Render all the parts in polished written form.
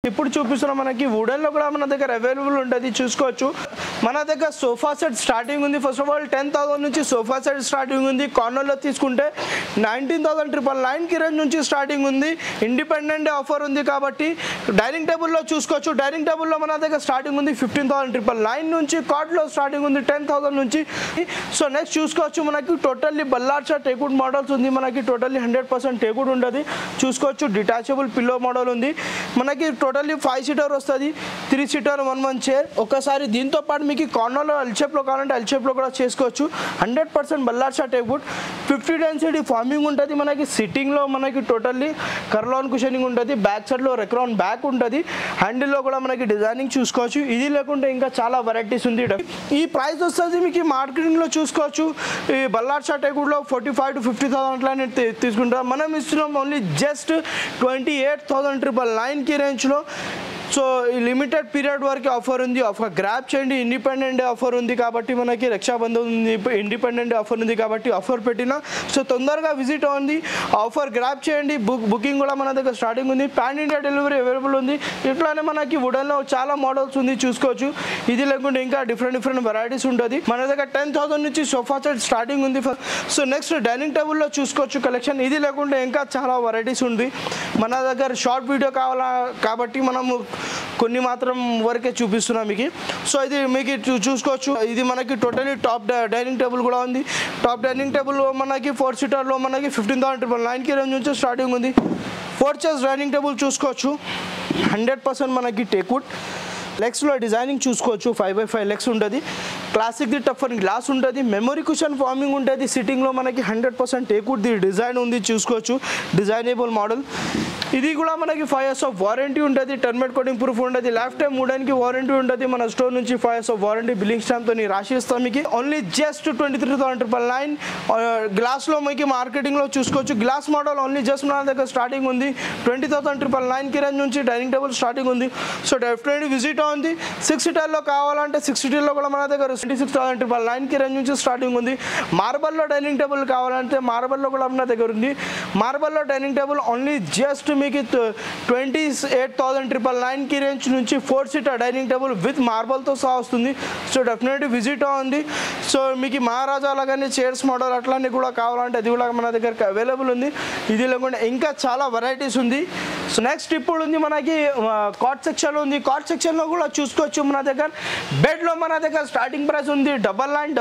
ఇప్పుడు చూపిస్తున్న మనకి వుడెన్ లో కూడా మన దగ్గర అవైలబుల్ ఉంటుంది, చూసుకోవచ్చు. మన దగ్గర సోఫా సెట్ స్టార్టింగ్ ఉంది. ఫస్ట్ ఆఫ్ ఆల్ 10,000 నుంచి సోఫా సెట్ స్టార్టింగ్ ఉంది. కార్నర్లో తీసుకుంటే 19,999 కి రేంజ్ నుంచి స్టార్టింగ్ ఉంది. ఇండిపెండెంట్ ఆఫర్ ఉంది కాబట్టి డైనింగ్ టేబుల్లో చూసుకోవచ్చు. డైనింగ్ టేబుల్లో మన దగ్గర స్టార్టింగ్ ఉంది 15,999 నుంచి. కార్డ్లో స్టార్టింగ్ ఉంది 10,000 నుంచి. సో నెక్స్ట్ చూసుకోవచ్చు, మనకి టోటల్లీ బల్లార్చా టేకుడ్ మోడల్స్ ఉంది. మనకి టోటల్లీ 100% టేకుడ్ ఉంటుంది, చూసుకోవచ్చు. డిటాచబుల్ పిల్లో మోడల్ ఉంది. మనకి టోటల్లీ 5 సీటర్ వస్తుంది, 3 సీటర్ 1 చైర్. ఒకసారి దీంతో పాటు మీకు కార్నర్లో ఎల్ షేప్లో కావాలంటే ఎల్ షేప్లో కూడా చేసుకోవచ్చు. 100% బల్లార్చా టేకుడ్. 50 డెన్సిటీ ఫార్మింగ్ ఉంటుంది. మనకి సిట్టింగ్లో మనకి టోటల్లీ కర్లాన్ కుషనింగ్ ఉంటుంది. బ్యాక్ సైడ్లో రెక్రాన్ బ్యాక్ ఉంటుంది. హ్యాండిల్లో కూడా మనకి డిజైనింగ్ చూసుకోవచ్చు. ఇది లేకుంటే ఇంకా చాలా వెరైటీస్ ఉంది. ఈ ప్రైస్ వస్తుంది మీకు మార్కెటింగ్లో చూసుకోవచ్చు. ఈ బల్లార్చా టేకుడ్లో 45,000 to 50,000 అట్లానే తీసుకుంటాం. మనం ఇస్తున్నాం ఓన్లీ జస్ట్ 28,999 కి రేంజ్లో. సో ఈ లిమిటెడ్ పీరియడ్ వరకు ఆఫర్ ఉంది. ఆఫర్ గ్రాప్ చేయండి. ఇండిపెండెంట్ డే ఆఫర్ ఉంది కాబట్టి మనకి రక్షాబంధన్ ఉంది, ఇండిపెండెంట్ డే ఆఫర్ ఉంది కాబట్టి ఆఫర్ పెట్టిన. సో తొందరగా విజిట్ అవ్వండి, ఆఫర్ గ్రాప్ చేయండి. బుకింగ్ కూడా మన దగ్గర స్టార్టింగ్ ఉంది. పాన్ ఇండియా డెలివరీ అవైలబుల్ ఉంది. ఇట్లానే మనకి వుడెన్లో చాలా మోడల్స్ ఉంది, చూసుకోవచ్చు. ఇది లేకుంటే ఇంకా డిఫరెంట్ వెరైటీస్ ఉంటుంది. మన దగ్గర 10,000 నుంచి సోఫా సెట్ స్టార్టింగ్ ఉంది. సో నెక్స్ట్ డైనింగ్ టేబుల్లో చూసుకోవచ్చు కలెక్షన్. ఇది లేకుంటే ఇంకా చాలా వెరైటీస్ ఉంది. మన దగ్గర షార్ట్ వీడియో కావాలా కాబట్టి మనము కొన్ని మాత్రం వరకే చూపిస్తున్నాం మీకు. సో ఇది మీకు చూసుకోవచ్చు. ఇది మనకి టోటలీ టాప్ డైనింగ్ టేబుల్ కూడా ఉంది. టాప్ డైనింగ్ టేబుల్ మనకి 4 సీటర్లో మనకి 15,999 కి రేంజ్ నుంచి స్టార్టింగ్ ఉంది. 4 చైర్స్ డైనింగ్ టేబుల్ చూసుకోవచ్చు. 100% మనకి టేకుడ్. లెగ్స్లో డిజైనింగ్ చూసుకోవచ్చు. 5x5 లెగ్స్ ఉంటుంది. క్లాసిక్ ది టఫ్ గ్లాస్ ఉంటుంది. మెమరీ కుషన్ ఫార్మింగ్ ఉంటుంది. సిట్టింగ్లో మనకి 100% టేకుడ్ ది డిజైన్ ఉంది, చూసుకోవచ్చు. Designable model. ఇది కూడా మనకి 5 years ఆఫ్ వారంటీ ఉంటుంది. టర్మేట్ కోటింగ్ ప్రూఫ్ ఉంటుంది. లైఫ్ టైం వుడెన్కి వారంటీ ఉంటుంది. మన స్టోర్ నుంచి 5 years ఆఫ్ వారంటీ బిల్లింగ్ స్టాంప్తో రాసి ఇస్తాం మీకు. Only just 23,999. గ్లాస్లో మీకు మార్కెటింగ్లో చూసుకోవచ్చు. గ్లాస్ మోడల్ ఓన్లీ జస్ట్ మన దగ్గర స్టార్టింగ్ ఉంది 20,999 కి రేంజ్ నుంచి డైనింగ్ టేబుల్ స్టార్టింగ్ ఉంది. సో డెఫినెట్లీ విజిట్ ఉంది. 6 సీటర్లో కావాలంటే 6 సీటర్లో కూడా మన దగ్గర 26,999 కి రేంజ్ నుంచి స్టార్టింగ్ ఉంది. మార్బల్లో డైనింగ్ టేబుల్ కావాలంటే మార్బల్లో కూడా మన దగ్గర ఉంది. మార్బల్లో డైనింగ్ టేబుల్ ఓన్లీ జస్ట్ మీకు 28,999 కి రేంజ్ నుంచి 4 సీటర్ డైనింగ్ టేబుల్ విత్ మార్బల్తో సహా వస్తుంది. సో డెఫినెట్లీ విజిట్ ఉంది. సో మీకు మహారాజా లాగానే చైర్స్ మోడల్ అట్లాంటివి కూడా కావాలంటే అది కూడా మన దగ్గర అవైలబుల్ ఉంది. ఇది లేకుండా ఇంకా చాలా వెరైటీస్ ఉంది. సో నెక్స్ట్ ఇప్పుడు ఉంది మనకి కాట్ సెక్షన్ ఉంది. కాట్ సెక్షన్లో కూడా చూసుకోవచ్చు. మన దగ్గర బెడ్లో మన దగ్గర స్టార్టింగ్ ప్రైస్ ఉంది డబల్ లైన్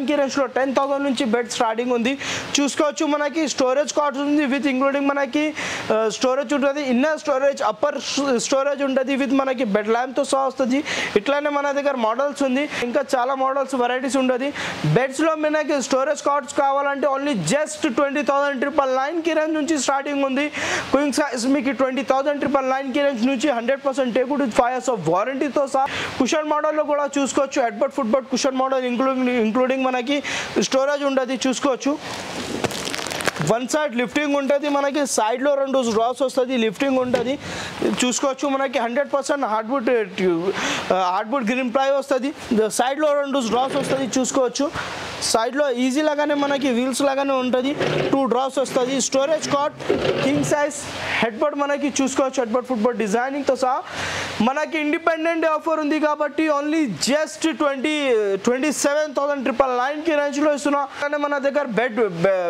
కి రేంజ్లో 10,000 నుంచి బెడ్ స్టార్టింగ్ ఉంది, చూసుకోవచ్చు. మనకి స్టోరేజ్ కార్డ్స్ ఉంది విత్ ఇంక్లూడింగ్ మనకి స్టోరేజ్ ఉంటుంది. ఇన్నర్ స్టోరేజ్, అప్పర్ స్టోరేజ్ ఉంటుంది విత్ మనకి బెడ్ ల్యాంప్తో సహా వస్తుంది. ఇట్లానే మన దగ్గర మోడల్స్ ఉంది. ఇంకా చాలా మోడల్స్ వెరైటీస్ ఉంటుంది. బెడ్స్లో మనకి స్టోరేజ్ కార్డ్స్ కావాలంటే ఓన్లీ జస్ట్ 20,999 కి రేంజ్ నుంచి స్టార్టింగ్ ఉంది. క్వీన్ సైజ్ మీకు 20,999 కి రేంజ్ నుంచి 100% టేకుడ్ విత్ 5 years ఆఫ్ వారంటీతో సహా. కుషన్ మోడల్లో కూడా చూసుకోవచ్చు. హెడ్బర్డ్ ఫుట్బర్డ్ కుషన్ మోడల్ ఇంక్లూడింగ్ మనకి స్టోరేజ్ ఉంటుంది, చూసుకోవచ్చు. 1 సైడ్ లిఫ్టింగ్ ఉంటుంది. మనకి సైడ్లో 2 డ్రాస్ వస్తుంది, లిఫ్టింగ్ ఉంటుంది, చూసుకోవచ్చు. మనకి 100% హార్డ్వుడ్ గ్రీన్ ప్లై వస్తుంది. సైడ్లో 2 డ్రాస్ వస్తుంది, చూసుకోవచ్చు. సైడ్లో ఈజీ లాగానే మనకి వీల్స్ లాగానే ఉంటుంది. 2 డ్రాస్ వస్తుంది. స్టోరేజ్ కాట్ కింగ్ సైజ్ హెడ్బర్డ్ మనకి చూసుకోవచ్చు. హెడ్బర్డ్ ఫుట్బర్డ్ డిజైనింగ్తో సహా. మనకి ఇండిపెండెంట్ ఆఫర్ ఉంది కాబట్టి ఓన్లీ జస్ట్ 27,999 కి రేంజ్లో ఇస్తున్నాం. కానీ మన దగ్గర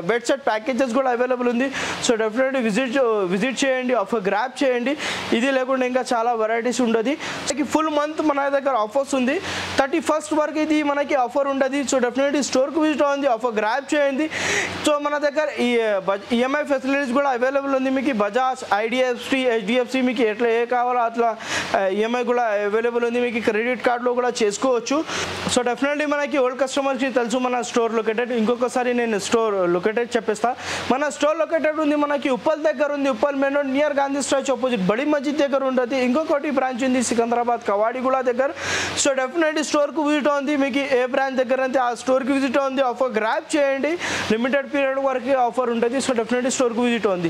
బెడ్ సెట్ ప్యాకేజెస్ కూడా అవైలబుల్ ఉంది. సో డెఫినెట్లీ విజిట్ చేయండి, ఆఫర్ గ్రాప్ చేయండి. ఇది లేకుండా ఇంకా చాలా వెరైటీస్ ఉంటుంది. ఫుల్ మంత్ మన దగ్గర ఆఫర్స్ ఉంది. 31st వరకు ఇది మనకి ఆఫర్ ఉంటుంది. సో డెఫినెట్లీ స్టోర్కి విజిట్ అవ్వండి, ఆఫర్ గ్రాప్ చేయండి. సో మన దగ్గర ఈఎంఐ ఫెసిలిటీస్ కూడా అవైలబుల్ ఉంది. మీకు బజాజ్, ఐడిఎఫ్సి, హెచ్డిఎఫ్సి మీకు ఎట్లా ఏ కావాలో అట్లా ఈఎంఐ కూడా అవైలబుల్ ఉంది. మీకు క్రెడిట్ కార్డులో కూడా చేసుకోవచ్చు. సో డెఫినెట్లీ మనకి ఓల్డ్ కస్టమర్స్కి తెలుసు మన స్టోర్ లొకేటెడ్. ఇంకొకసారి నేను స్టోర్ లొకేటెడ్ చెప్పేస్తా. మన స్టోర్ లొకేటెడ్ ఉంది మనకి ఉప్పల్ దగ్గర ఉంది. Uppal main road near Gandhi statue opposite బడి మస్జిద్ దగ్గర ఉంటుంది. ఇంకొకటి బ్రాంచ్ ఉంది సికింద్రాబాద్ కవాడిగూడ దగ్గర. సో డెఫినెట్లీ స్టోర్కు విజిట్ ఉంది. మీకు ఏ బ్రాంచ్ దగ్గర అయితే ఆ స్టోర్కి విజిట్ ఉంది, ఆఫర్ గ్రాప్ చేయండి. లిమిటెడ్ పీరియడ్ వరకు ఆఫర్ ఉంటుంది. సో డెఫినెట్లీ స్టోర్కు విజిట్ ఉంది.